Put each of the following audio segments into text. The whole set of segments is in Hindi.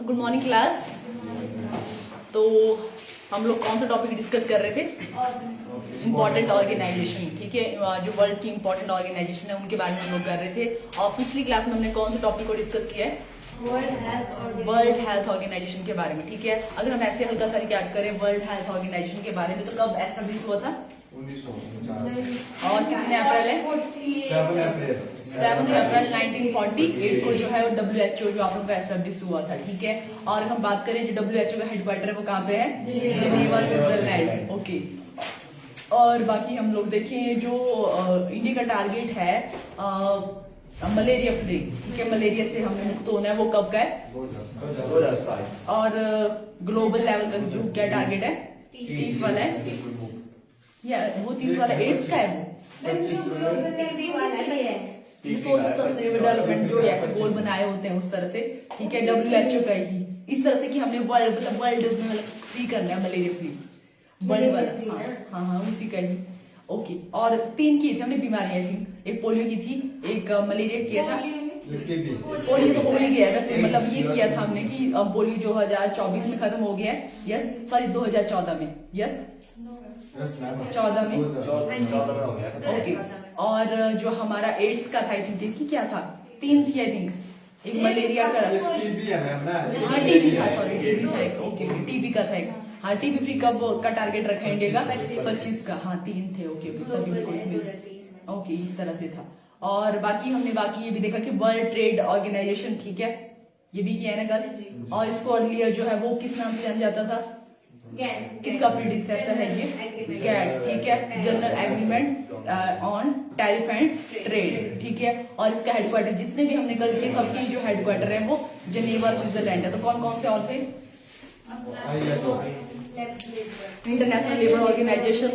Good morning class. तो हम लोग कौन सा टॉपिक डिस्कस कर रहे थे? Important organisation. ठीक है, जो वर्ल्ड की इम्पोर्टेंट ऑर्गेनाइजेशन है उनके बारे में हम लोग कर रहे थे। और पिछली क्लास में हमने कौन सा टॉपिक को डिस्कस किया है? वर्ल्ड हेल्थ ऑर्गेनाइजेशन के बारे में। ठीक है, अगर हम ऐसे हल्का सा रिकैप करें वर्ल्ड हेल्थ ऑर्गेनाइजेशन के बारे में, तो कब एस्टेब्लिश हुआ था? 1949। और कितने अप्रैल है? 7 अप्रैल 1948 को जो है वो WHO जो आप लोगों का एस्टेब्लिश हुआ था। ठीक है, और हम बात करें जो WHO का हेडक्वार्टर है वो कहाँ पे है? Geneva, Switzerland. ओके, और बाकी हम लोग देखें जो इंडिया का टारगेट है मलेरिया फ्री। ठीक है, मलेरिया से हमें मुक्त होना है, वो कब का है? 2027। और ग्लोबल लेवल का जो क्या टारगेट है? 30 वाला है या वो 30 वाला एड्स का है? वो सस्टेनेबल डेवलपमेंट जो ऐसे गोल बनाए होते हैं उस तरह से। ठीक है, WHO का ही इस तरह से कि हमने वर्ल्ड फ्री करना है, मलेरिया फ्री वर्ल्ड वाला। हाँ, उसी का ही। ओके, और 3 की थी हमने बीमारी, आई थिंक एक पोलियो की थी, एक मलेरिया किया था। पोलियो तो हो ही गया वैसे, मतलब ये किया था हमने कि पोलियो 2024 में खत्म हो गया है। यस, सॉरी 2014 में। यस 14 में ओके। और जो हमारा एड्स का था, आई थिंक की क्या था? 3 थी आई थिंक, एक मलेरिया का, हाँ टीबी था, सॉरी टीबी था एक। ओके, टीबी का था एक। हाँ, टीबी फ्री कब का टारगेट रखा है इंडिया का? 25 का। हाँ 3 थे। ओके, ओके, इस तरह से था। और बाकी हमने ये भी देखा कि वर्ल्ड ट्रेड ऑर्गेनाइजेशन, ठीक है, ये भी किया है ना कल। और इसको अर्लियर जो है वो किस नाम से जाना जाता था? किसका प्रीडिसेसर है ये? गैट। ठीक है, general agreement on tariff and trade. ठीक है, और इसका हेडक्वार्टर जितने भी हमने कल किए सबकी जो हेडक्वार्टर है वो जेनेवा, स्विट्जरलैंड है। तो कौन कौन से और थे? International Labour Organization,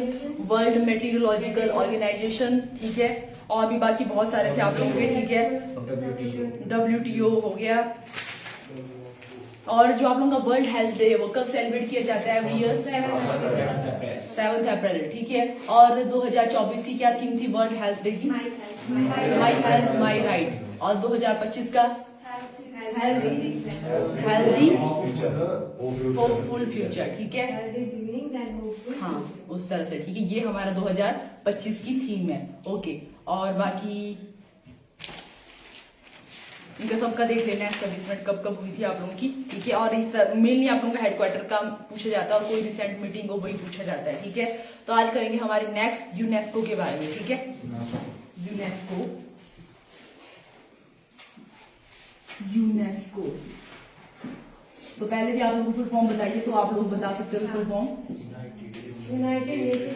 World Meteorological Organization. ठीक है, और भी बाकी बहुत सारे थे आप लोगों के। ठीक है, WTO हो गया। और जो आप लोगों का वर्ल्ड हेल्थ डे है वो कब सेलिब्रेट किया जाता है? एवरी ईयर 7 अप्रैल। ठीक है, और 2024 की क्या थीम थी वर्ल्ड हेल्थ डे की? My health my right. और 2025 का हेल्दी होपफुल फ्यूचर। ठीक है, हाँ उस तरह से। ठीक है, ये हमारा 2025 की थीम है। ओके, और बाकी इनका सबका देख लेना है एस्टेब्लिशमेंट कब कब हुई थी आप लोगों की। ठीक है, और इस मेनली आप लोगों का हेडक्वार्टर का पूछा जाता है और कोई रिसेंट मीटिंग हो वही पूछा जाता है। ठीक है, तो आज करेंगे हमारे नेक्स्ट यूनेस्को के बारे में। ठीक है, यूनेस्को तो पहले भी आप लोग फुल फॉर्म बताइए, तो आप लोग बता सकते हो full form? United Nation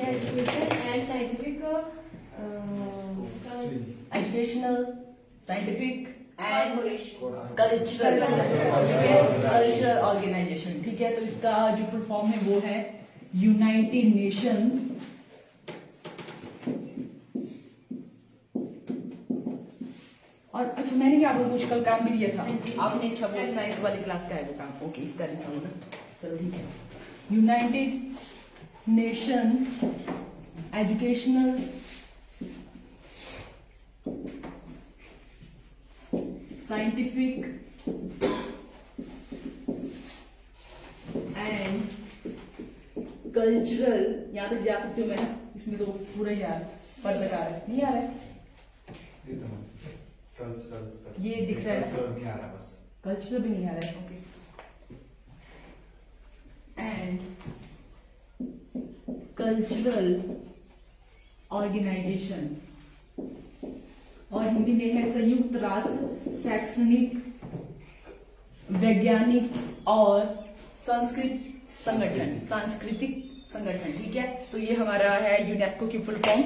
Educational, Scientific and Cultural Organisation. ठीक है, तो इसका जो फुल फॉर्म है वो है यूनाइटेड नेशन और अच्छा, मैंने भी आप लोगों को कुछ कल काम भी दिया था आपने। अच्छा, वो साइंस वाली क्लास का है वो काम। ओके, इसका लिखा होगा। चलो ठीक है, United Nation Educational Scientific and cultural, यहाँ तक जा सकती हूँ मैं, इसमें तो पूरा ही यार पढ़ लगा रहा है, नहीं आ रहा है ये दिख रहा है ना? कल्चरल भी नहीं आ रहा है। ओके, एंड कल्चरल ऑर्गेनाइजेशन, और हिंदी में है संयुक्त राष्ट्र शैक्षणिक, वैज्ञानिक और सांस्कृतिक संगठन। ठीक है, तो ये हमारा है यूनेस्को की फुल फॉर्म।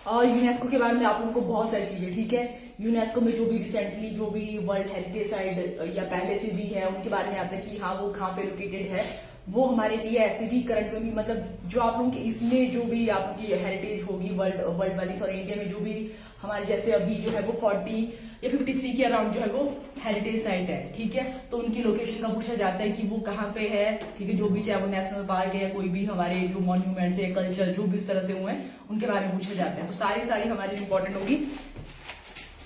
और यूनेस्को के बारे में आप लोगों को बहुत सारी चीजें। ठीक है, यूनेस्को में जो भी रिसेंटली जो भी वर्ल्ड हेरिटेज साइट या पहले से भी है उनके बारे में आता है कि हाँ वो कहाँ पे लोकेटेड है। वो हमारे लिए ऐसे भी करंट में भी, मतलब जो आप लोगों के इसमें जो भी आपकी हेरिटेज होगी वर्ल्ड वाली, सॉरी इंडिया में जो भी हमारे जैसे अभी जो है वो 40 या 53 के अराउंड जो है वो हेरिटेज साइट है। ठीक है, तो उनकी लोकेशन का पूछा जाता है कि वो कहाँ पे है। ठीक है, जो भी चाहे वो नेशनल पार्क है या कोई भी हमारे जो मॉन्यूमेंट्स है, कल्चर जो भी इस तरह से हुए हैं उनके बारे में पूछा जाता है। तो सारी हमारी इंपॉर्टेंट होगी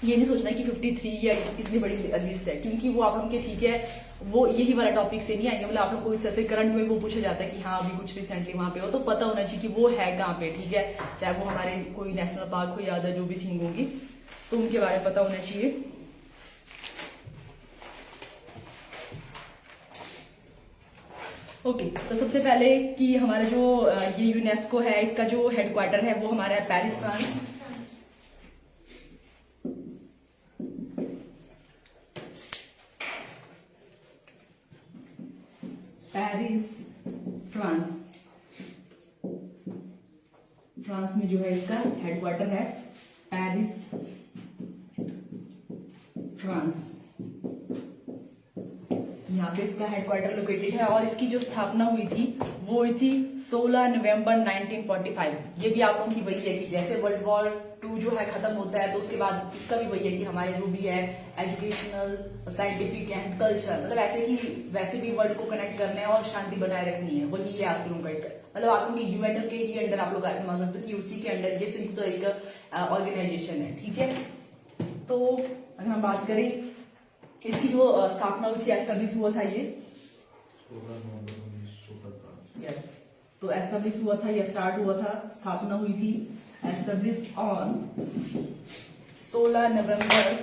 ये नहीं सोचना कि 53 या इतनी बड़ी लिस्ट है, क्योंकि वो आप लोगों के ठीक है वो यही वाला टॉपिक से नहीं आएंगे। मतलब आप लोग को इस तरह से करंट में वो पूछा जाता है कि हाँ अभी कुछ रिसेंटली वहां पे हो, तो पता होना चाहिए कि वो है कहाँ पे, ठीक है। चाहे वो हमारे कोई नेशनल पार्क हो या अदर जो भी थिंग होंगी, तो उनके बारे में पता होना चाहिए। ओके तो सबसे पहले कि हमारा जो ये यूनेस्को है, इसका जो हेडक्वार्टर है वो हमारा है Paris, France. Paris, France. France में जो है इसका हेडक्वार्टर है पेरिस, फ्रांस। यहाँ पे इसका हेडक्वार्टर लोकेटेड है और इसकी जो स्थापना हुई थी वो हुई थी 16 नवंबर 1945। ये भी आप लोगों की वही है कि जैसे वर्ल्ड वॉर 2 जो है खत्म होता है तो उसके बाद इसका भी वही है कि हमारे जो भी है एजुकेशनल, साइंटिफिक एंड कल्चर, मतलब ऐसे ही वैसे भी वर्ल्ड को कनेक्ट करना है और शांति बनाए रखनी है, वही है आप लोगों का एक, मतलब आप लोगों के यूएनओ के ही अंडर आप लोग ऐसे मान सकते हो कि उसी के अंडर ये संयुक्त एक ऑर्गेनाइजेशन है, ठीक है। तो अगर हम बात करें इसकी जो स्थापना हुई थी, एस्टेब्लिश हुआ था ये, तो एस्टेब्लिश हुआ था, ये स्टार्ट हुआ था, स्थापना हुई थी, एस्टेब्लिश ऑन 16 नवंबर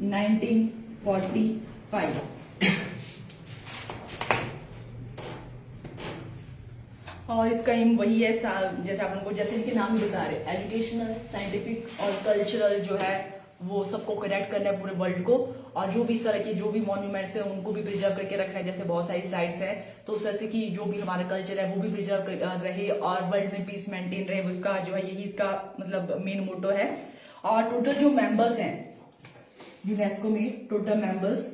1945। और इसका एम वही है जैसे आप लोगों को, जैसे इनके नाम ही बता रहे, एजुकेशनल, साइंटिफिक और कल्चरल जो है वो सबको कनेक्ट करना है पूरे वर्ल्ड को, और जो भी इस तरह के जो भी मॉन्यूमेंट्स है उनको भी प्रिजर्व करके रखना है। जैसे बहुत सारी साइट्स है तो उस तरह से कि जो भी हमारा कल्चर है वो भी प्रिजर्व रहे और वर्ल्ड में पीस मेंटेन रहे, उसका जो है यही इसका मतलब मेन मोटो है। और टोटल जो मेंबर्स हैं यूनेस्को में, टोटल मेंबर्स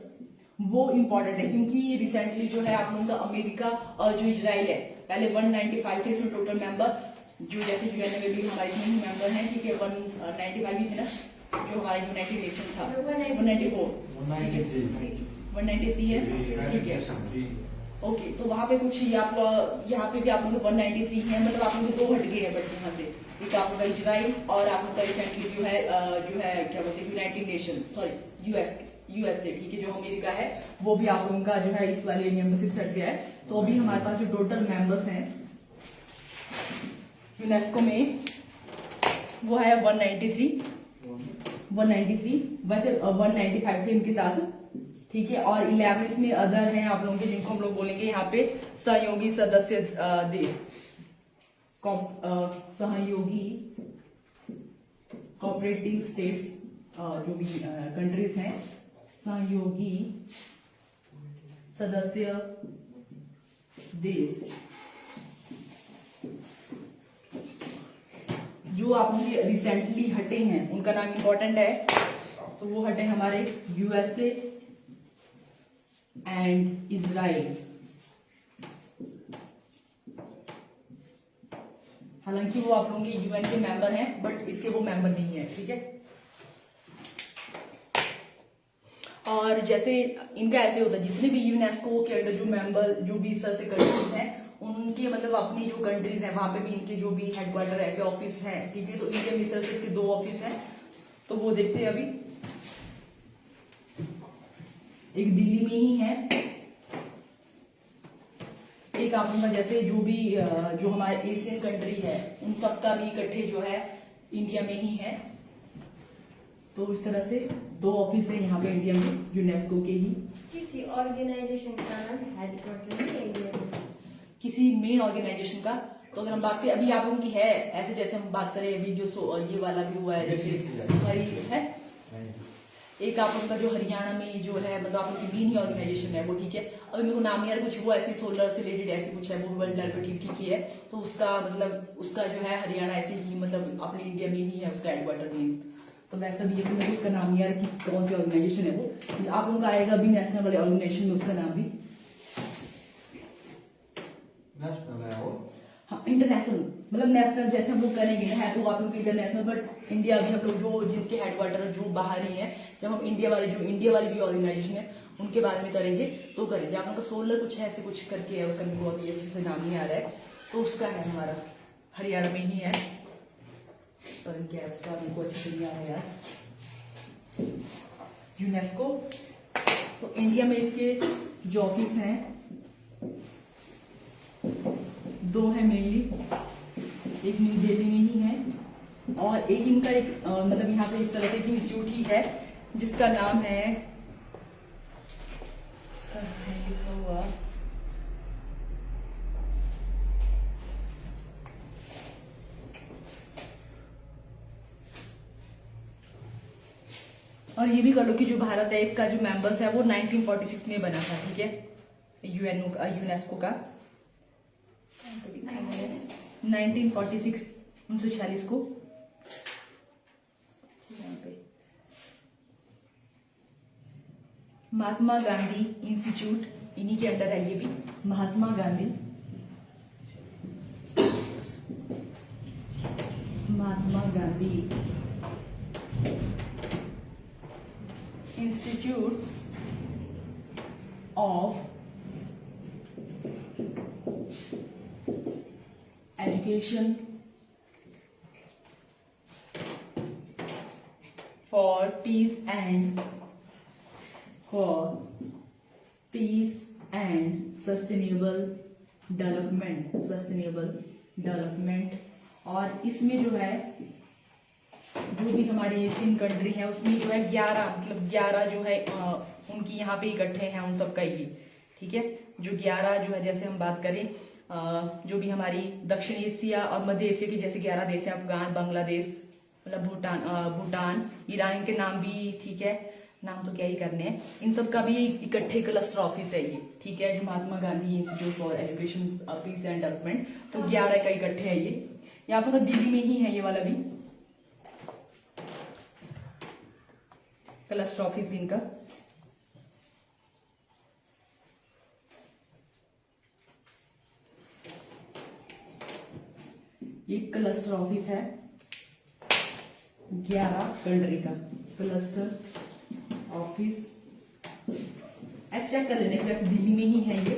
वो इम्पोर्टेंट है, क्योंकि रिसेंटली जो है आप लोगों का अमेरिका और जो इजराइल है, पहले 195 थे इसमें टोटल मेंबर, जो जैसे यूएन में भी हमारे इतने ही मेंबर हैं, ठीक है, 195 ही थे ना, जो हमारा यूनाइटेड नेशन था 194, 193 है, ठीक है। ओके तो वहां पे कुछ यहाँ पे भी आप लोग 193 है, मतलब आप लोग 2 हट गए हैं बट यहाँ से, एक आप लोग का इजराइल और आप लोग का रिसेंटली जो है क्या बोलते हैं यूनाइटेड नेशन, सॉरी यूएसए, ठीक है, जो अमेरिका है वो भी आप लोगों का जो है इस वाले मेंबरशिप से हट गया है। तो अभी हमारे पास जो टोटल मेंबर्स हैं यूनेस्को में वो है 193, वैसे 195 थे इनके साथ, ठीक है। और 11 इसमें अदर हैं आप लोगों के, जिनको हम लोग बोलेंगे यहाँ पे सहयोगी सदस्य देश, सहयोगी कोऑपरेटिव स्टेट्स, जो भी कंट्रीज हैं, सहयोगी सदस्य देश। जो आप लोग रिसेंटली हटे हैं उनका नाम इंपॉर्टेंट है, तो वो हटे हमारे यूएसए एंड इजराइल। हालांकि वो आप लोगों के यूएन के मेंबर हैं बट इसके वो मेंबर नहीं है, ठीक है। और जैसे इनका ऐसे होता है जितने भी यूनेस्को के अंडर जो मेंबर जो भी इस तरह से कंट्रीज हैं उनके मतलब अपनी जो कंट्रीज हैं वहां पे भी इनके जो भी हेडक्वार्टर ऐसे ऑफिस हैं, ठीक है। तो इनके मिसल से इसके 2 ऑफिस हैं, तो वो देखते हैं अभी। एक दिल्ली में ही है, एक आप लोगों का जैसे जो भी जो हमारे एशियन कंट्री है उन सबका भी इकट्ठे जो है इंडिया में ही है। तो इस तरह से 2 ऑफिस है यहाँ पे इंडिया में यूनेस्को के ही। किसी ऑर्गेनाइजेशन का नाम हेडक्वार्टर है इंडिया में, किसी मेन ऑर्गेनाइजेशन का। तो अगर हम बात करें अभी आप लोगों की है ऐसे, जैसे हम बात करें अभी जो ये वाला भी हुआ है, जैसे हमारी है एक आप लोगों का जो हरियाणा में जो है, मतलब आप लोग की मेन ही ऑर्गेनाइजेशन है वो, ठीक है। अभी मेरे को नाम यार कुछ वो ऐसी सोलर से रिलेटेड ऐसी कुछ है, वो वर्ल्ड लेवल पे ठीक ही है। तो उसका मतलब उसका जो है हरियाणा ऐसे ही मतलब अपने इंडिया में ही है उसका हेडक्वार्टर मेन। तो वैसा भी है, मेरे को उसका नाम यार कि कौन सी ऑर्गेनाइजेशन है वो, आप लोगों का आएगा अभी नेशनल वाले ऑर्गेनाइजेशन में उसका नाम भी नेशनल है वो, हाँ इंटरनेशनल, मतलब नेशनल जैसे हम लोग करेंगे ना है तो आप लोग इंटरनेशनल, बट इंडिया भी हम लोग जो जिनके हेडक्वार्टर जो बाहर ही है, जब हम इंडिया वाली भी ऑर्गेनाइजेशन है उनके बारे में करेंगे तो करेंगे। आप लोग का सोलर कुछ है ऐसे कुछ करके है, उसका भी बहुत ही अच्छे से नाम नहीं आ रहा है, तो उसका है हमारा हरियाणा में ही है। पर इनके एब्स्ट्रैक्ट उनको अच्छे से नहीं आ रहा है यार। यूनेस्को, तो इंडिया में इसके जो ऑफिस हैं 2 हैं मेनली, एक न्यू दिल्ली में ही है और एक इनका एक मतलब यहाँ पे इस तरह के इंस्टीट्यूट ही है जिसका नाम है, इसका नाम है लिखा हुआ और ये भी कर लो कि जो भारत है इसका जो मेंबर्स है वो 1946 में बना था, ठीक है, यूएनओ का, यूनेस्को का 1946 1946 को यहाँ पे महात्मा गांधी इंस्टीट्यूट इन्हीं के अंडर है ये भी, Mahatma Gandhi Institute of Education for Peace and Sustainable Development. और इसमें जो है जो भी हमारी एशियन कंट्री है उसमें जो है 11 जो है उनकी यहाँ पे इकट्ठे हैं उन सबका ये, ठीक है, जो 11 जो है, जैसे हम बात करें जो भी हमारी दक्षिण एशिया और मध्य एशिया के जैसे 11 देश हैं, अफगान, बांग्लादेश, मतलब भूटान, ईरान, इनके नाम भी, ठीक है, नाम तो क्या ही करने हैं, इन सब का भी इकट्ठे क्लस्टर ऑफिस है ये, ठीक है, जो Mahatma Gandhi Institute for Education Peace and Development, तो 11 का इकट्ठे है ये, यहाँ पर तो दिल्ली में ही है ये वाला भी क्लस्टर ऑफिस भी इनका। ये क्लस्टर ऑफिस है 11 कंट्री का, क्लस्टर ऑफिस ऐसे चेक कर लेने, वैसे दिल्ली में ही है ये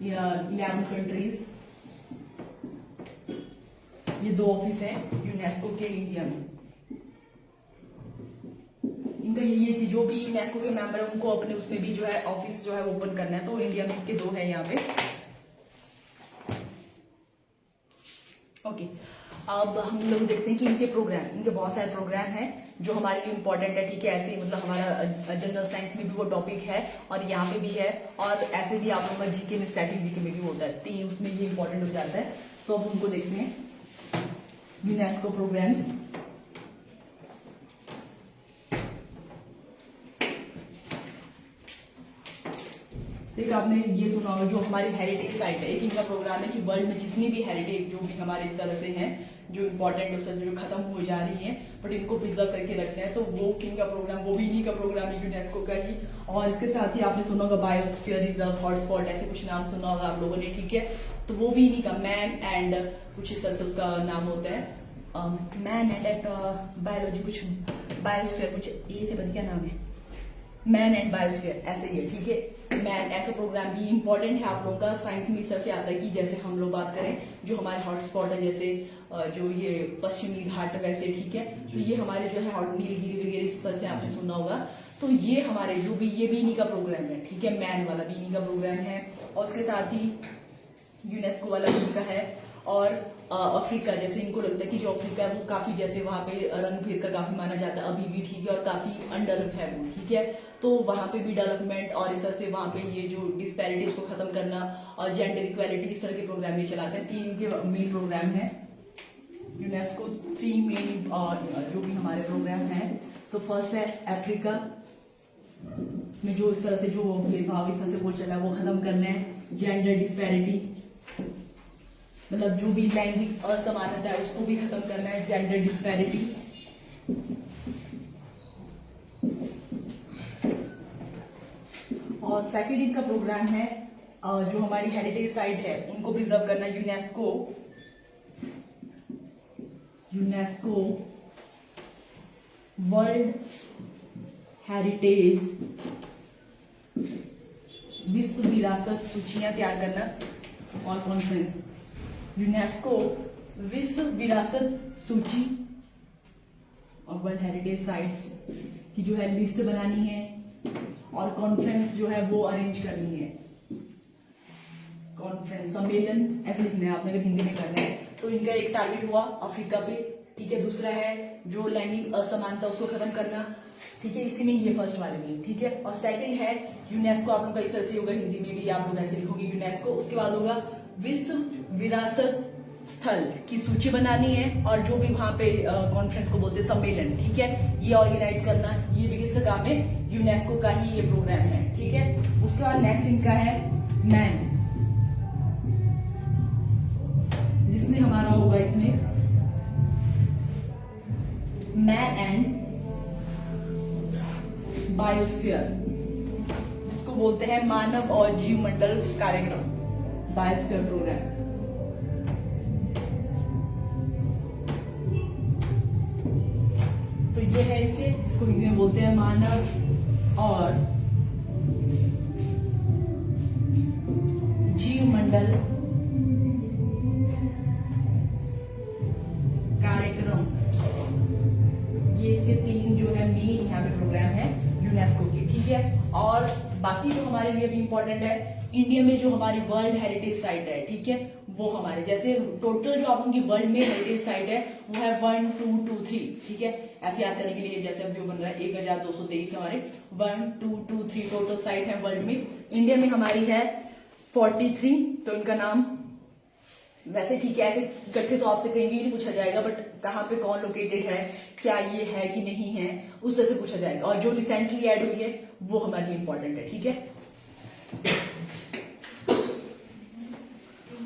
11 कंट्रीज, ये 2 ऑफिस है यूनेस्को के इंडिया में। इनका यही है कि जो भी यूनेस्को के मेंबर है उनको अपने उसमें भी जो है ऑफिस जो है ओपन करना है, तो इंडिया में इसके 2 है यहाँ पे। ओके, अब हम लोग देखते हैं कि इनके बहुत सारे प्रोग्राम हैं जो हमारे लिए इंपॉर्टेंट है, ठीक है, ऐसे मतलब हमारा जनरल साइंस में भी वो टॉपिक है और यहाँ पे भी है, और ऐसे भी आप लोगों का जीके में, स्टैटिक जीके में भी होता है, 3 उसमें ये इंपॉर्टेंट हो जाता है। तो अब उनको देखते हैं, यूनेस्को प्रोग्राम्स। देखिए, आपने ये सुना होगा जो हमारी हेरिटेज साइट है, एक इनका प्रोग्राम है कि वर्ल्ड में जितनी भी हेरिटेज जो भी हमारे इस तरह से हैं जो इम्पोर्टेंट उससे जो खत्म हो जा रही हैं बट इनको प्रिजर्व करके रखना है, तो वो किन का प्रोग्राम, वो भी इन्हीं का प्रोग्राम है, यूनेस्को का ही। और इसके साथ ही आपने सुना होगा बायोस्फीयर रिजर्व, हॉटस्पॉट, ऐसे कुछ नाम सुना होगा आप लोगों ने, ठीक है, तो वो भी इन्हीं का, मैन एंड कुछ इस तरह से उसका नाम होता है, मैन एंड बायोलॉजी, कुछ बायोस्फीयर, कुछ ए से बन क्या नाम है, मैन एंड बायोस्फीयर, ऐसे ही है, ठीक है। मैन ऐसा प्रोग्राम भी इंपॉर्टेंट है आप लोगों का, साइंस में इस तरह से आता है कि जैसे हम लोग बात करें जो हमारे हॉटस्पॉट है, जैसे जो ये पश्चिमी घाट वैसे, ठीक है, तो ये हमारे जो है नीलगिरी वगैरह इस तरह से आपने सुना होगा, तो ये हमारे जो भी ये भी इन्हीं का प्रोग्राम है, ठीक है, मैन वाला भी इन्हीं का प्रोग्राम है। और उसके साथ ही यूनेस्को वाला भी इनका है। और अफ्रीका, जैसे इनको लगता है कि जो अफ्रीका है वो काफी, जैसे वहां पे रंग भेद का काफी माना जाता है अभी भी, ठीक है, और काफी अनडेवलप है वो, ठीक है, तो वहां पे भी डेवलपमेंट और इस तरह से वहां पे ये जो डिस्पैरिटीज को खत्म करना और जेंडर इक्वालिटी, इस तरह के प्रोग्राम ये चलाते हैं। 3 के मेन प्रोग्राम है यूनेस्को, 3 मेन जो भी हमारे प्रोग्राम है। तो फर्स्ट है अफ्रीका में जो इस तरह से जो भेदभाव इस तरह से वो चला वो खत्म करना है। जेंडर डिस्पैरिटी मतलब जो भी लैंगिक असमानता है उसको भी खत्म करना है, जेंडर डिस्पैरिटी। और सेकंड इनका प्रोग्राम है जो हमारी हेरिटेज साइट है उनको प्रिजर्व करना, यूनेस्को वर्ल्ड हेरिटेज विश्व विरासत सूचियां तैयार करना और कॉन्फ्रेंस, यूनेस्को विश्व विरासत सूची और वर्ल्ड हेरिटेज साइट्स की जो है लिस्ट बनानी है और कॉन्फ्रेंस जो है वो अरेंज करनी है। कॉन्फ्रेंस सम्मेलन ऐसे लिखना है आपने अगर हिंदी में करना है। तो इनका एक टारगेट हुआ अफ्रीका पे, ठीक है। दूसरा है जो लैंगिक असमानता उसको खत्म करना, ठीक है, इसी में ये फर्स्ट वाले में, ठीक है। और सेकंड है यूनेस्को, आप लोग का इस तरह से होगा, हिंदी में भी आप लोग ऐसे लिखोगे यूनेस्को। उसके बाद होगा विश्व विरासत स्थल की सूची बनानी है और जो भी वहां पे कॉन्फ्रेंस को बोलते हैं सम्मेलन, ठीक है, ये ऑर्गेनाइज करना। ये भी किसका काम है? यूनेस्को का ही ये प्रोग्राम है, ठीक है। उसके बाद नेक्स्ट इनका है मैन, जिसमें हमारा होगा इसमें मैन एंड बायोस्फीयर, जिसको बोलते हैं मानव और जीव मंडल कार्यक्रम, बायोस्फीयर प्रोग्राम। तो ये है इसके, जिसको हिंदी में बोलते हैं मानव और जीव मंडल कार्यक्रम। ये इसके 3 जो है मेन यहाँ पे प्रोग्राम है यूनेस्को के, ठीक है। और बाकी जो हमारे लिए भी इंपॉर्टेंट है, इंडिया में जो हमारी वर्ल्ड हेरिटेज साइट है, ठीक है, वो हमारे जैसे टोटल जो आप उनकी वर्ल्ड में हेरिटेज साइट है वो है 1 2 2 3, ठीक है। ऐसे याद करने के लिए जैसे अब जो बन रहा है 1223 हमारे 1 2 2 3 टोटल साइट है वर्ल्ड में। इंडिया में हमारी है 43। तो इनका नाम वैसे ठीक है, ऐसे इकट्ठे तो आपसे कहीं भी नहीं पूछा जाएगा, बट कहाँ पे कौन लोकेटेड है, क्या ये है कि नहीं है, उस तरह से पूछा जाएगा। और जो रिसेंटली ऐड हुई है वो हमारे लिए इंपॉर्टेंट है, ठीक है।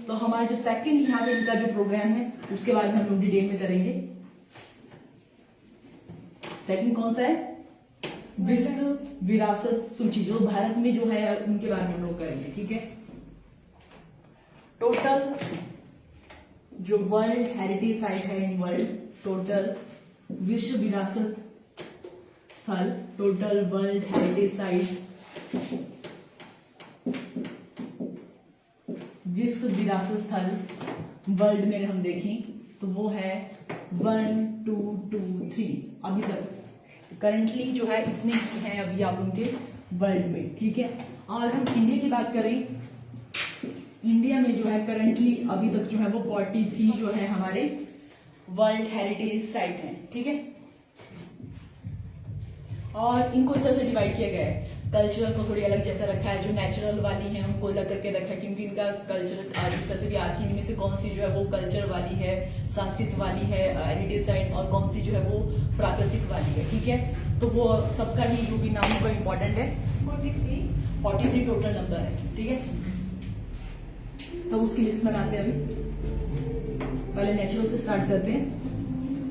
तो हमारा जो सेकंड यहाँ पे इनका जो प्रोग्राम है उसके बारे में हम लोग डिटेल में करेंगे। सेकंड कौन सा है? विश्व विरासत सूची, जो भारत में जो है उनके बारे में हम लोग करेंगे, ठीक है। टोटल जो वर्ल्ड हेरिटेज साइट है इन वर्ल्ड, टोटल विश्व विरासत स्थल, टोटल वर्ल्ड हेरिटेज साइट, विश्व विरासत स्थल वर्ल्ड में अगर हम देखें तो वो है 1 2 2 3। अभी तक करंटली जो है इतने हैं अभी आप लोगों के वर्ल्ड में, ठीक है। और हम इंडिया की बात करें, इंडिया में जो है करंटली अभी तक जो है वो 43 जो है हमारे वर्ल्ड हेरिटेज साइट हैं, ठीक है। और इनको इस तरह से डिवाइड किया गया है, कल्चरल को थोड़ी अलग जैसा रखा है, जो नेचुरल वाली है हमको अलग करके रखा है, क्योंकि इनका कल्चर इस तरह से भी आती है, इनमें से कौन सी जो है वो कल्चर वाली है, संस्कृत वाली है हेरिटेज साइट, और कौन सी जो है वो प्राकृतिक वाली है, ठीक है। तो वो सबका ही जो भी नाम होगा इम्पोर्टेंट है। 43 टोटल नंबर है, ठीक है। तो उसकी लिस्ट बनाते हैं अभी। पहले नेचुरल से स्टार्ट करते हैं,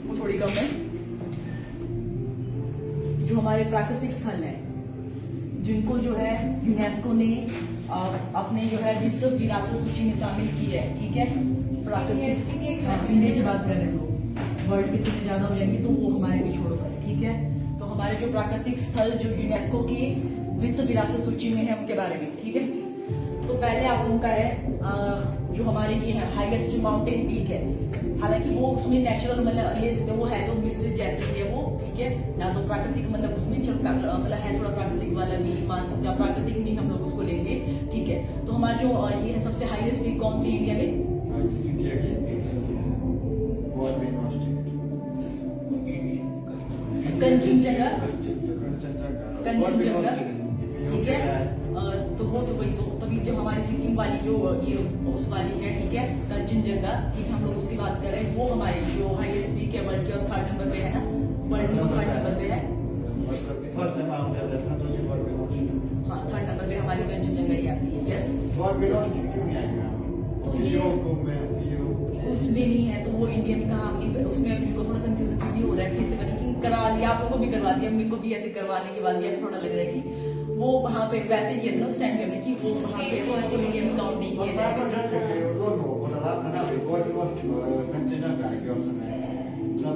वो थोड़ी कम है। जो हमारे प्राकृतिक स्थल हैं, जिनको जो है यूनेस्को ने अपने जो है विश्व विरासत सूची में शामिल की है, ठीक है। प्राकृतिक, इंडिया की बात करें तो वर्ल्ड के जितने ज्यादा हो जाएंगे तो वो हमारे भी छोड़ो पड़े, ठीक है। तो हमारे जो प्राकृतिक स्थल जो यूनेस्को की विश्व विरासत सूची में है उनके बारे में, ठीक है। तो पहले आप लोगों का है जो हमारे ये है हाईएस्ट जो माउंटेन पीक है, हालांकि वो उसमें नेचुरल मतलब ले सकते, वो है तो मिस्र जैसे ही है वो, ठीक है ना। तो प्राकृतिक मतलब उसमें मतलब है थोड़ा प्राकृतिक वाला भी मान सकते हैं, प्राकृतिक नहीं हम लोग उसको लेंगे, ठीक है। तो हमारा जो ये है सबसे हाईएस्ट पीक कौन सी इंडिया में? कंचनजंगा, कंचनजंगा, ठीक है। तो वो तो वही तो तभी जो हमारी सिक्किम वाली जो ये उस वाली है, ठीक है, कंचनजंगा, ठीक, हम लोग उसकी बात करें, वो हमारे जो हाईएस्ट पीक है वर्ल्ड के और 3rd नंबर पे है ना, वर्ल्ड में 3rd नंबर पे है। हाँ 3rd नंबर पे हमारी कंचनजंगा ही आती है, यस। तो ये उसमें नहीं है, तो वो इंडिया में कहा हमने, उसमें मेरे को थोड़ा कंफ्यूजन भी हो रहा है, कैसे बनी कि करा लिया, आप लोगों को भी करवा दिया, मेरे को भी ऐसे करवाने के बाद भी ऐसा थोड़ा लग रहा है कि वो वहाँ पे वैसे ही है ना उस टाइम पे हमने कि वो वहाँ पे उसको इंडिया में काउंट नहीं किया जाएगा।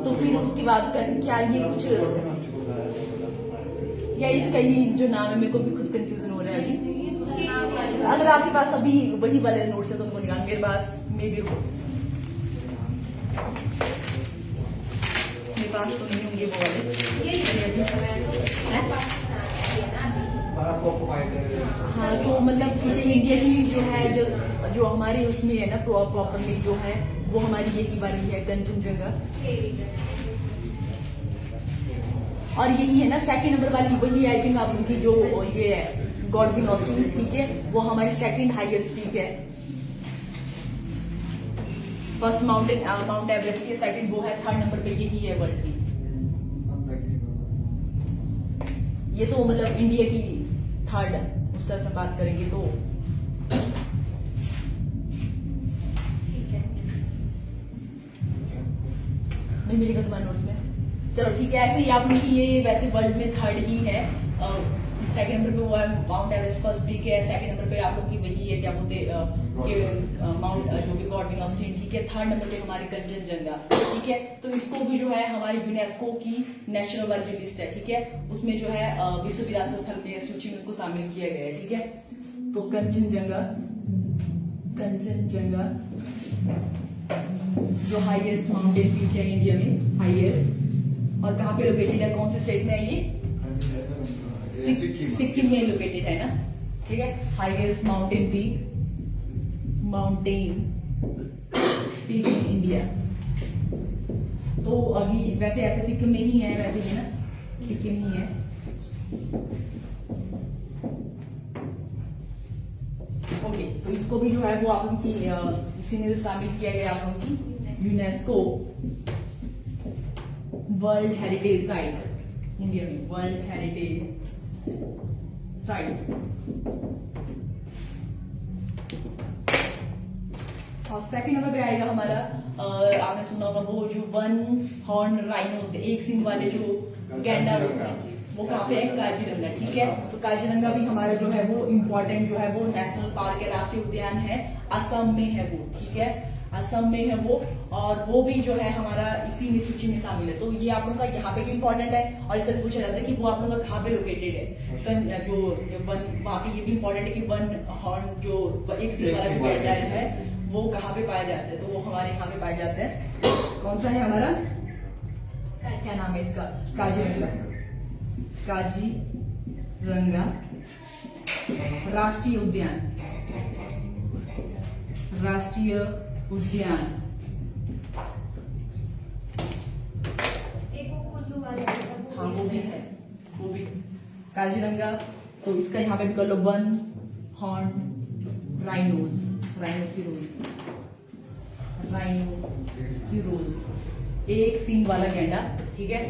तो फिर उसकी बात कर, क्या ये कुछ या इसका ही जो नाम है, मेरे को भी खुद कंफ्यूजन हो रहा है अभी। अगर आपके पास अभी वही वाले नोट्स है तो उनको निकाल, मेरे पास फ्रांस तो नहीं होंगे वो वाले। बर्फ को ऑक्युपाई कर हाँ तो मतलब ठीक है, इंडिया की जो है जो हमारी उसमें है ना प्रॉपरली जो है वो हमारी यही वाली है कंचनजंगा। और यही है ना सेकंड नंबर वाली वही आई थिंक आप उनकी जो ये है गॉडविन ऑस्टिन, ठीक है, वो हमारी सेकंड हाईएस्ट पीक है। फर्स्ट माउंट एवरेस्ट है, सेकंड वो है, थर्ड नंबर पे यही है वर्ल्ड की। ये तो मतलब इंडिया की थर्ड उस तरह से बात करेंगे तो नहीं मिलेगा तुम्हारे नोट्स में। चलो ठीक है, ऐसे ही आप लोग की ये वैसे वर्ल्ड में थर्ड ही है। सेकंड नंबर पे वो है माउंट एवरेस्ट, फर्स्ट पीक है। सेकंड नंबर पे आप लोग की वही है क्या बोलते माउंट जो भी गॉडविन ऑस्टिन, ठीक है। थर्ड नंबर पे हमारी कंचनजंगा, ठीक है। तो इसको भी जो है हमारी यूनेस्को की नेशनल वाली जो लिस्ट है, ठीक है, उसमें जो है विश्व विरासत स्थल में सूची में उसको शामिल किया गया है, ठीक है। तो कंचनजंगा जो हाईएस्ट माउंटेन पीक है इंडिया में, हाईएस्ट, और कहाँ पे लोकेटेड है, कौन से स्टेट में है ये? सिक्किम में लोकेटेड है ना, ठीक है। Highest mountain peak in India. तो अभी वैसे ऐसे सिक्किम में ही है, वैसे ही ना सिक्किम ही है। ओके, तो इसको भी जो है वो आप लोगों की इसी में शामिल किया गया आप लोगों की UNESCO world heritage site India में, वर्ल्ड हेरिटेज साइट। और सेकंड नंबर पे आएगा हमारा आपने सुना होगा वो जो वन हॉर्न राइनो होते, एक सिंग वाले जो गैंडा होते हैं, वो कहाँ पे है? काजीरंगा, ठीक है। तो काजीरंगा भी हमारा जो है वो इम्पोर्टेंट जो है वो नेशनल पार्क है, राष्ट्रीय उद्यान है, असम में है वो, ठीक है, असम में है वो। और वो भी जो है हमारा इसी में सूची में शामिल है। तो ये आप लोग का यहाँ पे भी इम्पोर्टेंट है। और इससे पूछा जाता है कि वो आप लोग का कहाँ पे लोकेटेड है, तो जो वन वहाँ पे ये भी इम्पोर्टेंट है कि वन हॉर्न जो एक सिंग वाला जो गैंडा है वो कहाँ पे पाया जाता है, तो वो हमारे यहाँ पे पाया जाता है। कौन सा है हमारा, क्या नाम है इसका? काजीरंगा राष्ट्रीय उद्यान, एक वो कुल्लू वाले हाँ वो भी है, वो भी काजीरंगा। तो इसका यहाँ पे भी कर लो वन हॉर्न राइनोसिरोज, एक सींग वाला गैंडा, ठीक है।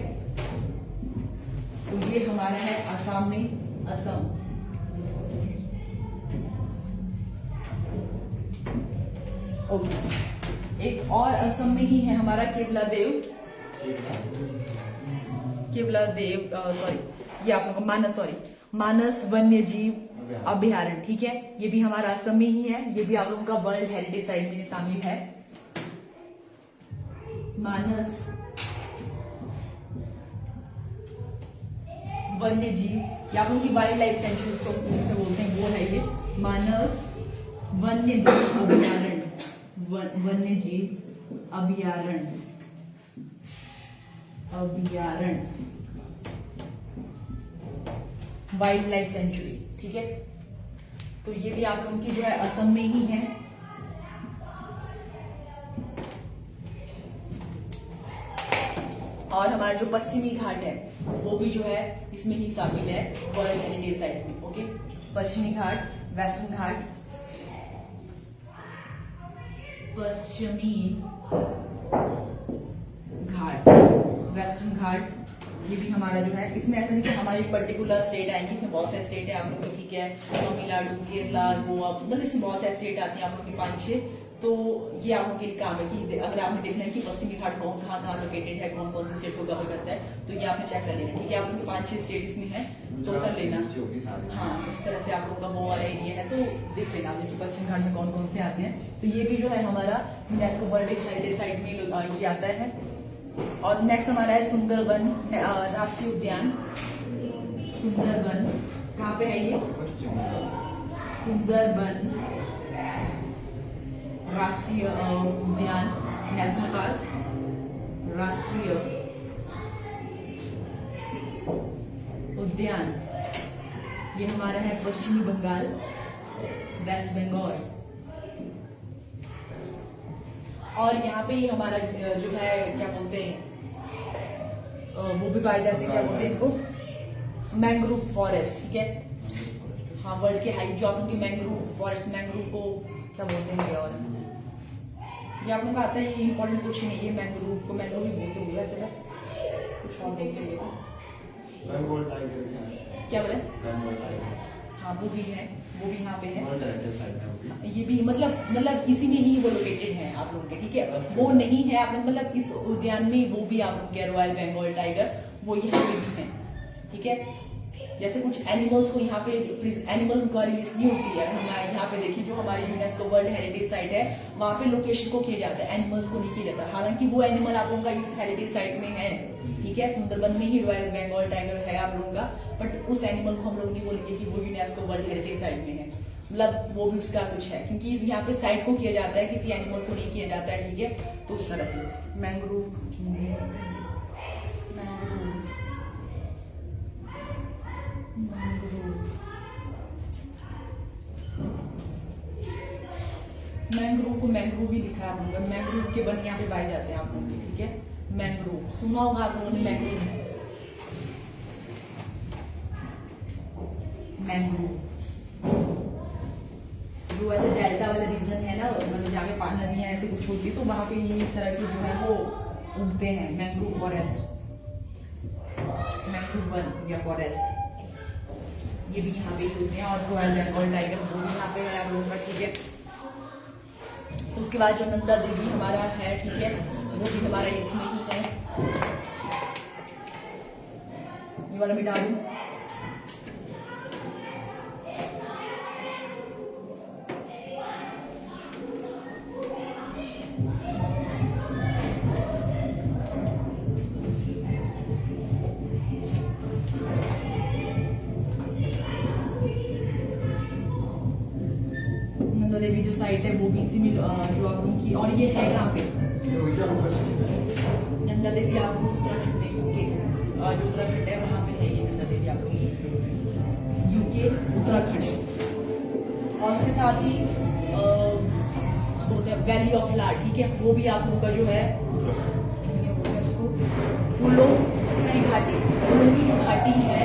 तो ये हमारा है असम में, असम। ओके, एक और असम में ही है हमारा केवलादेव, सॉरी ये आप लोगों का मानस वन्य जीव अभ्यारण्य, ठीक है। ये भी हमारा असम में ही है, ये भी आप लोगों का वर्ल्ड हेरिटेज साइट में शामिल है। मानस वन्य जीव या आप लोगों की वाइल्ड लाइफ सेंचुरी को बोलते हैं, वो है ये मानस वन्य जीव अभ्यारण्य, वन्य जीव अभ्यारण्य, वाइल्ड लाइफ सेंचुरी, ठीक है। तो ये भी आप लोगों की जो है असम में ही है। और हमारा जो पश्चिमी घाट है वो भी जो है इसमें ही शामिल है वर्ल्ड हेरिटेज साइट में। ओके, पश्चिमी घाट, वेस्टर्न घाट, वेस्टर्न घाट, ये भी हमारा जो है इसमें ऐसा नहीं कि हमारी पर्टिकुलर स्टेट आएंगी, इसमें बहुत सारे स्टेट है आप लोग को, ठीक है। तमिलनाडु, केरला, गोवा, मतलब इसमें बहुत सारे स्टेट आती है आप लोग की 5-6। तो ये आप लोग के लिए काम है कि अगर आपने देखना है कि पश्चिमी घाट कहाँ लोकेटेड है, कौन कौन से स्टेट को कवर करता है, तो ये आपने चेक कर लेना, ठीक है। आप लोग के 5-6 स्टेट इसमें है तो कर लेना। हाँ, इस तरह से आप लोग का वो वाला एरिया है तो देख लेना आपने कि पश्चिम घाट में कौन कौन से आते हैं। तो ये भी जो है हमारा यूनेस्को वर्ल्ड हेरिटेज साइट में ये आता है। और नेक्स्ट हमारा है सुंदरबन राष्ट्रीय उद्यान। सुंदरबन कहाँ पे है ये? सुंदरबन राष्ट्रीय उद्यान, नेशनल पार्क, राष्ट्रीय उद्यान, ये हमारा है पश्चिमी बंगाल, वेस्ट बंगाल। और यहाँ पे हमारा जो है क्या बोलते हैं वो भी पाए जाते हैं, क्या बोलते हैं इनको, मैंग्रोव फॉरेस्ट। ठीक है, हाँ, वर्ल्ड के हाई जो आप लोग की मैंग्रोव फॉरेस्ट, मैंग्रोव को क्या बोलते हैं, और ये आप लोग का आता है, ये इंपॉर्टेंट क्वेश्चन है, ये मैंग्रोव को मैंग्रोव ही बोलते होंगे वैसे ना, कुछ और बोलते होंगे, क्या बोले, हाँ वो भी है, वो भी यहाँ पे है, ये भी मतलब इसी में ही वो लोकेटेड है आप लोगों के। ठीक है, वो नहीं है आप लोग मतलब इस उद्यान में वो भी आप लोग के रॉयल बंगाल टाइगर वो यहाँ पे भी है। ठीक है, जैसे कुछ एनिमल्स को यहाँ पे एनिमल इंक्वायरी लिस्ट नहीं होती है, हम यहाँ पे देखिए जो हमारी यूनेस्को वर्ल्ड हेरिटेज साइट है वहाँ पे लोकेशन को किया जाता है, एनिमल्स को नहीं किया जाता। हालांकि वो एनिमल आप लोगों का इस हेरिटेज साइट में है। ठीक है, सुंदरबन में ही रॉयल बंगाल टाइगर है आप लोगों का, बट उस एनिमल को हम लोग नहीं बोलेंगे कि वो यूनेस्को वर्ल्ड हेरिटेज साइट में है, मतलब वो भी उसका कुछ है, क्योंकि यहाँ पे साइट को किया जाता है, किसी एनिमल को नहीं किया जाता है। ठीक है, तो उस तरह से मैंग्रोव मैंग्रोव को मैंग्रोव ही लिखा है आप लोगों, मैंग्रोव के बन यहाँ पे पाए जाते हैं आप लोगों के। ठीक है, मैंग्रोव सुना होगा आप लोगों ने, मैंग्रोव जो ऐसे डेल्टा वाले रीजन है ना, मतलब जहाँ पे नदियाँ ऐसे कुछ होती है तो वहाँ पे ये इस तरह के जो है वो उगते हैं, मैंग्रोव फॉरेस्ट, मैंग्रोव वन या फॉरेस्ट, ये भी यहाँ पे ही होते हैं। और रॉयल बंगाल टाइगर वो भी यहाँ पे है आप लोगों का। ठीक है, उसके बाद जो नंदा देवी हमारा है, ठीक है, वो भी हमारा इसमें ही है, ये वाला मिटा दूं। नंदा देवी जो साइट है वो भी इसी में जो आप लोगों की, और ये है कहाँ पे नंदा देवी आप लोग उत्तराखंड में, यूके जो उत्तराखंड है वहाँ पे है ये नंदा देवी आप लोग यूके उत्तराखंड। और उसके साथ ही बोलते हैं वैली ऑफ फ्लावर। ठीक है, वो भी आप लोगों का जो है फूलों की घाटी, फूलों की जो घाटी है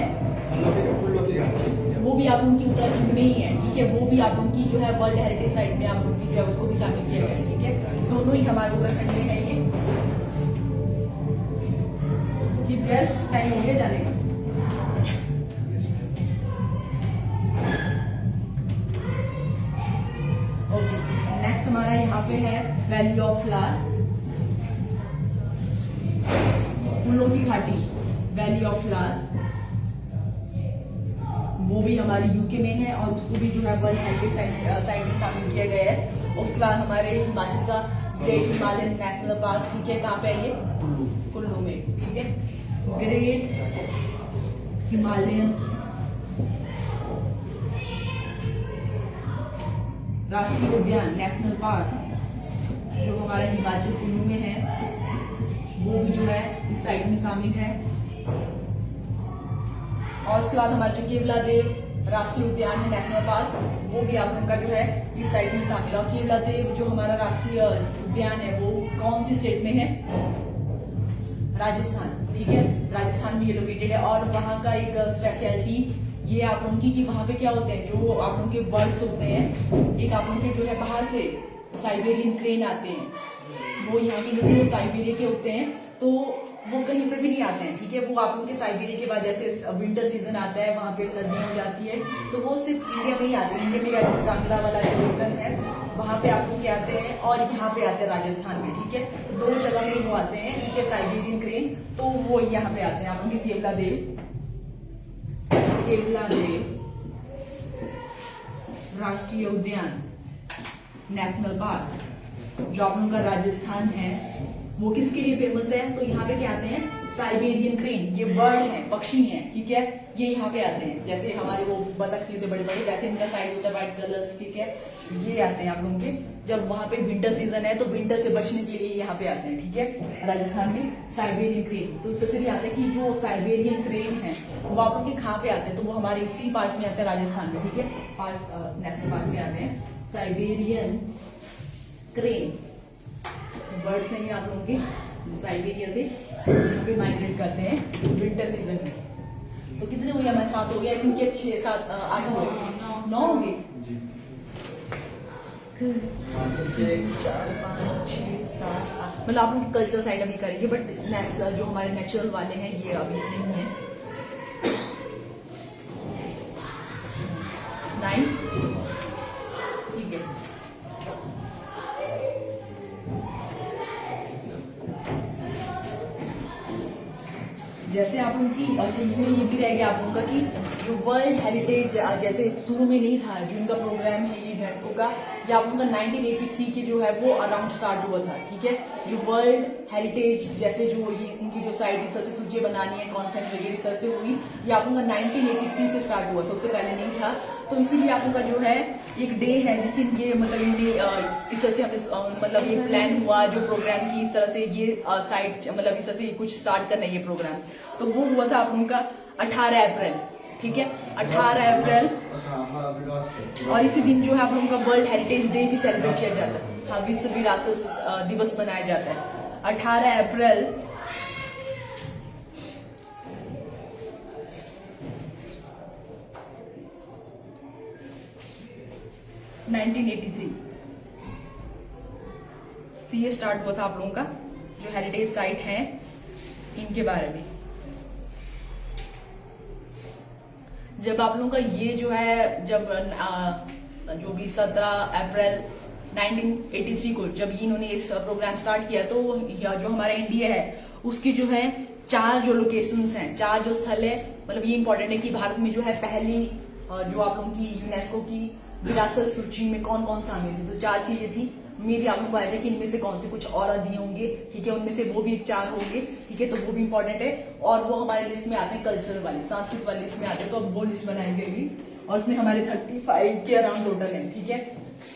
वो भी आप उनकी उत्तराखंड में ही है। ठीक है, वो भी आप उनकी जो है वर्ल्ड हेरिटेज साइट में आप उनकी जो है उसको भी शामिल किया गया है। ठीक है, दोनों ही हमारे उत्तराखंड में है। ये चीफ गेस्ट टाइम हो गया जाने का। ओके, नेक्स्ट हमारा यहाँ पे है वैली ऑफ फ्लावर, फूलों की घाटी, वैली ऑफ फ्लावर, वो भी हमारे यूके में है और उसको भी जो है वर्ल्ड हेरिटेज साइट में शामिल किया गया है। उसके बाद हमारे हिमाचल का ग्रेट हिमालयन नेशनल पार्क। ठीक है, कहाँ पे है ये, कुल्लू में। ठीक है, ग्रेट हिमालयन राष्ट्रीय उद्यान नेशनल पार्क जो हमारा हिमाचल कुल्लू में है, वो भी जो है इस साइट में शामिल है। और उसके बाद हमारा जो केवला देव राष्ट्रीय उद्यान है नेशनल पार्क, वो भी आप लोगों का जो है इस साइट में शामिल है। और केवला देव जो हमारा राष्ट्रीय उद्यान है वो कौन सी स्टेट में है, राजस्थान। ठीक है, राजस्थान में ये लोकेटेड है। और वहाँ का एक स्पेशलिटी ये आप लोगों की कि वहाँ पे क्या होते हैं, जो आप लोगों के बर्ड्स होते हैं, एक आप लोगों के जो है बाहर से साइबेरियन क्रेन आते हैं, वो यहाँ के नहीं, वो साइबेरिया के होते हैं, तो वो कहीं पर भी नहीं आते हैं। ठीक है, वो आप लोगों के साइबेरिया के बाद जैसे विंटर सीजन आता है, वहाँ पे सर्दियाँ हो जाती है, तो वो सिर्फ इंडिया में ही आते हैं। इंडिया में जैसे कांगड़ा वाला जो रीजन है वहाँ पे आप लोग के आते हैं, और यहाँ पे आते हैं राजस्थान में। ठीक है, तो दोनों जगह में वो आते हैं। ठीक है, साइबेरियन क्रेन, तो वो यहाँ पे आते हैं आप लोग के केवला देव राष्ट्रीय उद्यान नेशनल पार्क जो आप लोगों का राजस्थान है, वो किसके लिए फेमस है, तो यहाँ पे क्या आते हैं, साइबेरियन क्रेन, ये बर्ड है, पक्षी है, ठीक है, ये यहाँ पे आते हैं। जैसे हमारे वो बतख होते बड़े बड़े, वैसे इनका साइज होता है व्हाइट कलर्स, ठीक है। ये आते हैं आप लोगों के, जब वहां पे विंटर सीजन है तो विंटर से बचने के लिए यहाँ पे आते हैं, ठीक है। राजस्थान में साइबेरियन क्रेन, तो इससे भी आता है कि जो साइबेरियन क्रेन है वो आप लोग के कहाँ पे आते हैं, तो वो हमारे इसी पार्क में आते हैं राजस्थान में, ठीक है। पार्क, नेशनल पार्क में आते हैं साइबेरियन क्रेन। बर्ड्स हैं ये आप लोगों के, जो साइबेरिया से यहाँ पे माइग्रेट करते हैं विंटर सीजन में। तो कितने हुए हमारे 7 हो गए, आई थिंक 6 7 8 हो गए, 9 हो गए। 4 5 6 7 8, मतलब आप लोग कल्चरल साइड अभी करेंगे, बट जो हमारे नेचुरल वाले हैं ये अभी नहीं है। 9, ठीक है। जैसे आप लोगों की अच्छा इसमें ये भी रह गया आप लोगों का कि जो वर्ल्ड हेरिटेज जैसे शुरू में नहीं था, जो इनका प्रोग्राम है ये यूनेस्को का, या आप लोगों का 1983 के जो है वो अराउंड स्टार्ट हुआ था, ठीक है। जो वर्ल्ड हेरिटेज जैसे जो ये इनकी जो साइट रिसर्च से सूची बनानी है, कॉन्फ्रेंस वगैरह रिसर्च से हुई, ये आप लोगों का 1983 से स्टार्ट हुआ था, उससे पहले नहीं था। तो इसीलिए आप लोगों का जो है एक डे है जिस दिन ये मतलब इनने इस तरह से हमने मतलब ये प्लान हुआ जो प्रोग्राम की, इस तरह से ये साइट मतलब इस तरह से कुछ स्टार्ट करना है ये प्रोग्राम, तो वो हुआ था आप लोगों का 18 अप्रैल, ठीक है, 18 अप्रैल। और इसी दिन जो है आप लोगों का वर्ल्ड हेरिटेज डे भी सेलिब्रेट किया जाता है, हाँ, विश्व विरासत दिवस मनाया जाता है 18 अप्रैल। ये स्टार्ट हुआ था आप लोगों का जो हेरिटेज साइट है इनके बारे में। जब आप लोगों का ये जो है जब जो भी 17 अप्रैल 1983 को जब इन्होंने इस प्रोग्राम स्टार्ट किया, तो जो हमारा इंडिया है उसकी जो है 4 जो लोकेशंस हैं, 4 जो स्थल है, मतलब ये इंपॉर्टेंट है कि भारत में जो है पहली जो आप लोगों की यूनेस्को की विरासत सूची में कौन कौन शामिल थी, तो 4 चीजें थी। मे भी आप लोग को आया कि इनमें से कौन से कुछ और दिए होंगे, ठीक है, उनमें से वो भी 4 होंगे, ठीक है, तो वो भी इंपॉर्टेंट है। और वो हमारे लिस्ट में आते हैं कल्चरल वाले, सांस्कृतिक वाली लिस्ट में आते हैं, तो अब वो लिस्ट बनाएंगे अभी, और इसमें हमारे 35 के अराउंड टोटल है, ठीक है।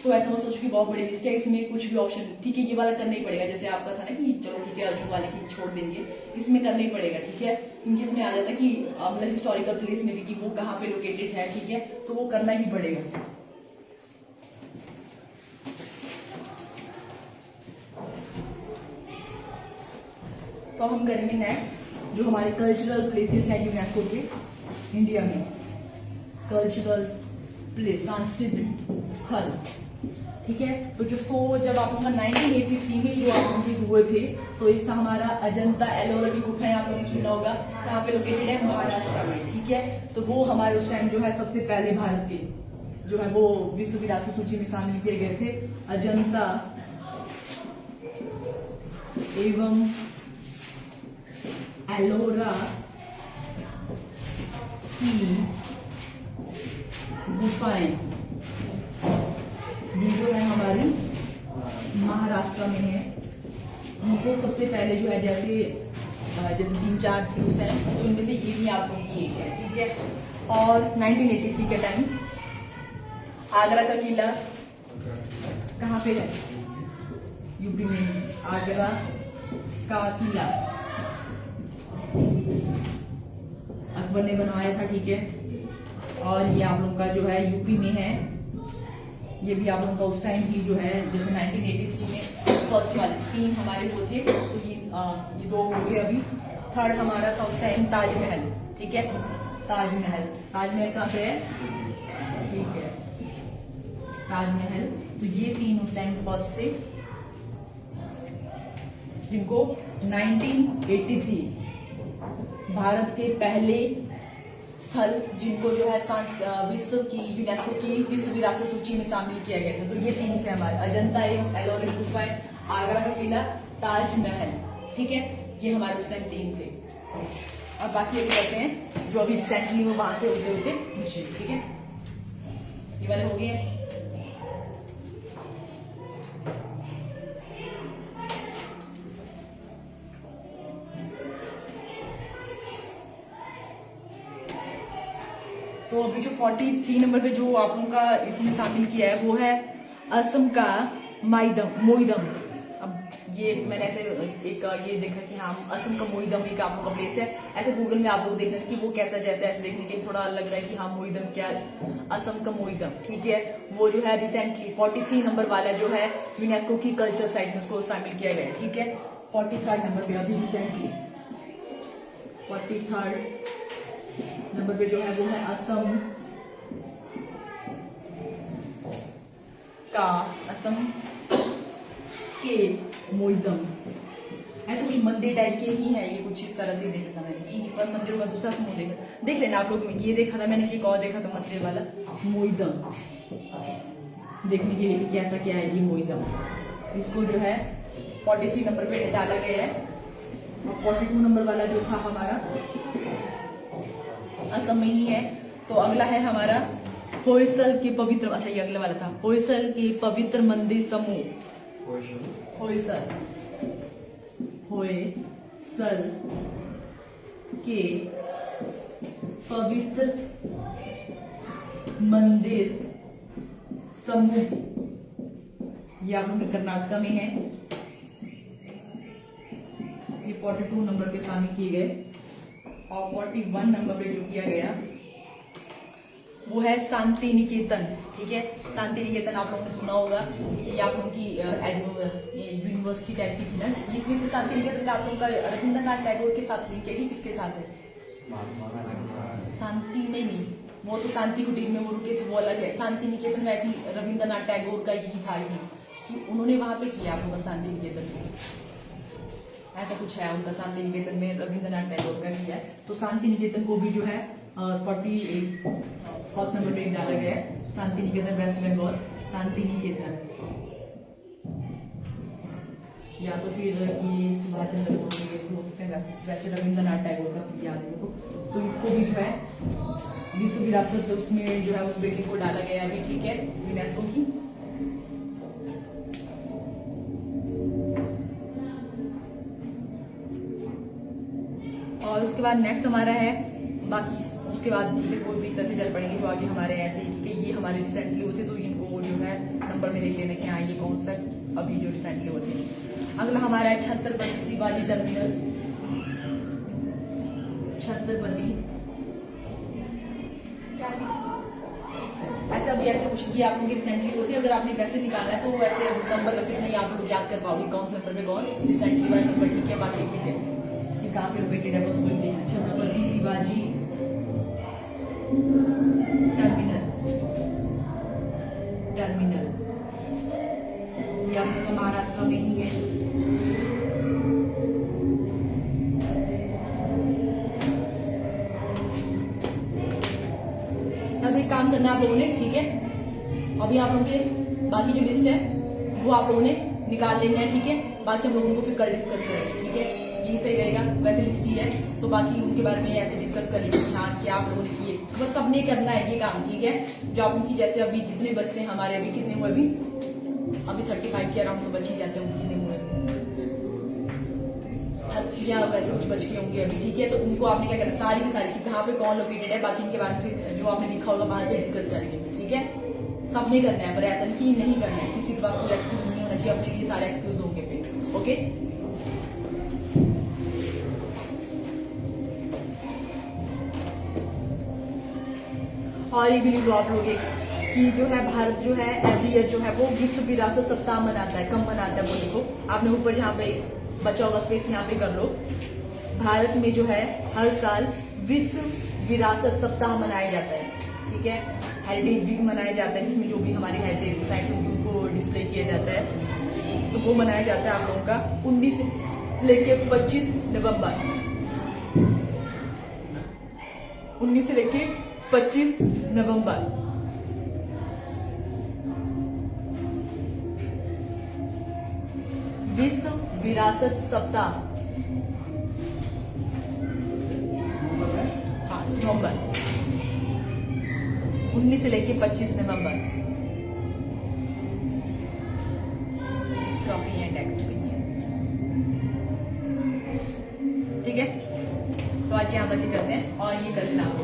तो ऐसा मैं सोचू की बहुत बड़ी लिस्ट है, इसमें कुछ भी ऑप्शन, ठीक है, ये वाला करना ही पड़ेगा, जैसे आपका था ना कि चलो ठीक है अर्जुन वाले की छोड़ देंगे, इसमें करना ही पड़ेगा, ठीक है, क्योंकि इसमें आ जाता है कि मतलब हिस्टोरिकल प्लेस में भी कि वो कहाँ पे लोकेटेड है, ठीक है, तो वो करना ही पड़ेगा। तो हम करेंगे नेक्स्ट जो हमारे कल्चरल प्लेसेस हैं यूनेस्को के इंडिया में, कल्चरल प्लेस, सांस्कृतिक स्थल, ठीक है। तो जो जब आप लोगों का 1983 में जो आप लोग हुए थे, तो एक था हमारा अजंता एलोरा की गुफा है, आप लोगों ने सुना होगा, कहाँ पे लोकेटेड है, महाराष्ट्र में, ठीक है। तो वो हमारे उस टाइम जो है सबसे पहले भारत के जो है वो विश्व विरासत सूची में शामिल किए गए थे, अजंता एवं एलोरा की गुफाएं, ये जो है हमारी महाराष्ट्र में है। इनको सबसे पहले जो है जैसे 3-4 थी उस टाइम, तो इनमें से ये भी आप लोगों की एक है, ठीक है। और 1983 के टाइम आगरा का किला कहाँ पे है, यूपी में, आगरा का किला अकबर ने बनवाया था, ठीक है। और ये आप लोगों का जो है यूपी में है, ये भी आप लोगों का उस टाइम की जो है जैसे 1983 में फर्स्ट वाले 3 हमारे वो थे, तो ये 2 हो गए। अभी 3rd हमारा था उस टाइम ताजमहल, ठीक है, ताजमहल कहाँ पे है, ठीक है, ताजमहल। तो ये 3 उस टाइम फर्स्ट थे, जिनको 1983 भारत के पहले स्थल जिनको जो है विश्व की यूनेस्को की विश्व विरासत सूची में शामिल किया गया था। तो ये 3 थे हमारे, अजंता एवं एलोरा गुफाएं, आगरा का किला, ताजमहल, ठीक है, ये हमारे उस टाइम 3 थे। और बाकी अभी करते हैं जो अभी रिसेंटली वो वहां से होते होते नीचे, ठीक है, ये वाले हो गए। तो अभी जो 43 नंबर पे जो आप लोगों का इसमें शामिल किया है वो है असम का मोइदम। अब ये मैंने ऐसे एक ये देखा कि हाँ असम का मोइदम एक आप लोगों का प्लेस है। ऐसे गूगल में आप लोग देख रहे हैं कि वो कैसा, जैसे ऐसे देखने के लिए थोड़ा लग रहा है कि हाँ मोइदम क्या, असम का मोइदम, ठीक है। वो जो है रिसेंटली 43 नंबर वाला जो है यूनेस्को की कल्चर साइट में उसको शामिल किया गया है, ठीक है। 43 नंबर पे अभी रिसेंटली 43 नंबर पे जो है वो है असम के मोइदम। ऐसे कुछ मंदिर टाइप के ही है ये, कुछ इस तरह से देखा था मैंने कि पर मंदिरों का दूसरा समूह देख लेना आप लोग। ये देखा था मैंने कि एक और देखा था मंदिर वाला मोइदम, देखने के लिए कैसा क्या है ये मोइदम। इसको जो है 43 नंबर पे डाला गया है और 42 नंबर वाला जो था हमारा असम में ही है। तो अगला है हमारा होयसल के पवित्र, अच्छा ये अगला वाला था, होयसल के पवित्र मंदिर समूह। होयसल के पवित्र मंदिर समूह, ये आप लोग कर्नाटका में है। ये 42 नंबर पे शामिल किए गए और 41 नंबर पे जो किया गया वो है शांति निकेतन, ठीक है। शांति निकेतन आप लोगों ने सुना होगा, ये आप लोगों की यूनिवर्सिटी टाइप की थी ना, इसमें भी शांति निकेतन आप लोगों का रविंद्रनाथ टैगोर के साथ लिंक है कि किसके साथ है? शांति नहीं, वो तो शांति कुटीर में वो रुके थे, वो अलग है। शांति निकेतन में आई थिंक रविंद्रनाथ टैगोर का ही था कि उन्होंने वहां पे किया आप लोगों का शांति निकेतन को, ऐसा कुछ है उनका। शांति निकेतन में रविंद्रनाथ टैगोर का किया है। तो शांति निकेतन को भी जो है 41 नंबर पे डाला गया है। शांति निकेतन वेस्ट बंगाल, शांति निकेतन, या तो फिर ये सुभाष चंद्र बोस हो सकते हैं, वैसे रविंद्रनाथ टैगोर का याद है तो इसको भी जो है विश्व विरासत उसमें जो है उस बिल्डिंग को डाला गया अभी, ठीक है, यूनेस्को की। और उसके बाद नेक्स्ट हमारा है, बाकी उसके बाद ठीक है कोई भी इस तरह से चल पड़ेंगे जो आगे हमारे ऐसे ही, ठीक है। ये हमारे रिसेंटली होते तो इनको जो है नंबर में देख लेना कि हाँ ये कौन सा अभी जो रिसेंटली होते हैं। अगला हमारा है छत्रपति शिवाजी टर्मिनल। छत्रपति ऐसे अभी ऐसे कुछ ये आप लोग रिसेंटली होती है, अगर आपने वैसे निकाला है तो वैसे नंबर लगते नहीं, आप लोग याद कर पाओगे कौन से नंबर पे कौन रिसेंटली वाला नंबर, ठीक है। बाकी ठीक है कि कहाँ पे लोकेटेड है बस बोलते हैं। छत्रपति शिवाजी टर्मिनल ये आप लोग का महाराष्ट्र में ही है। एक काम करना है आप लोगों ने, ठीक है। अभी आप लोगों के बाकी जो लिस्ट है वो आप लोगों ने निकाल लेना है, ठीक है। बाकी हम लोगों को फिर कल डिस्कस करेंगे, ठीक है। यही सही रहेगा, वैसे लिस्ट ही है तो बाकी उनके बारे में ऐसे डिस्कस कर लीजिए। हाँ क्या आप लोगों ने किए, बस सबने करना है ये काम, ठीक है। जो आप उनकी जैसे अभी जितने बचते हैं हमारे, अभी कितने हुए अभी 35 के अराउंड तो बच ही जाते हैं, कितने हुए या वैसे कुछ बच के होंगे अभी, ठीक है। तो उनको आपने क्या करना, सारी की सारी कहाँ पे कौन लोकेटेड है, बाकी इनके बारे में जो आपने लिखा होगा वहां से डिस्कस करेंगे, ठीक है। सबने करना है, पर ऐसा नहीं कि नहीं करना है, किसी के पास कोई एक्सक्यूज नहीं होना चाहिए, अपने लिए सारे एक्सक्यूज होंगे फिर, ओके। और ये भी लिखो आप लोग कि जो है भारत जो है एवरी ईयर जो है वो विश्व विरासत सप्ताह मनाता है। कब मनाता है वो लिखो आपने ऊपर, जहाँ पे बचा होगा स्पेस यहाँ पे कर लो। भारत में जो है हर साल विश्व विरासत सप्ताह मनाया जाता है, ठीक है। हेरिटेज वीक मनाया जाता है जिसमें जो भी हमारी हेरिटेज साइट होगी उनको डिस्प्ले किया जाता है, तो वो मनाया जाता है आप लोगों का 19 से लेके 25 नवंबर, 19 से लेके 25 नवंबर। विश्व विरासत सप्ताह, हाँ नवंबर 19 से लेके 25 नवंबर। कॉपी एंड एक्सपीरियंस, ठीक है। तो आज यहाँ तक ही करते हैं और ये कल आपको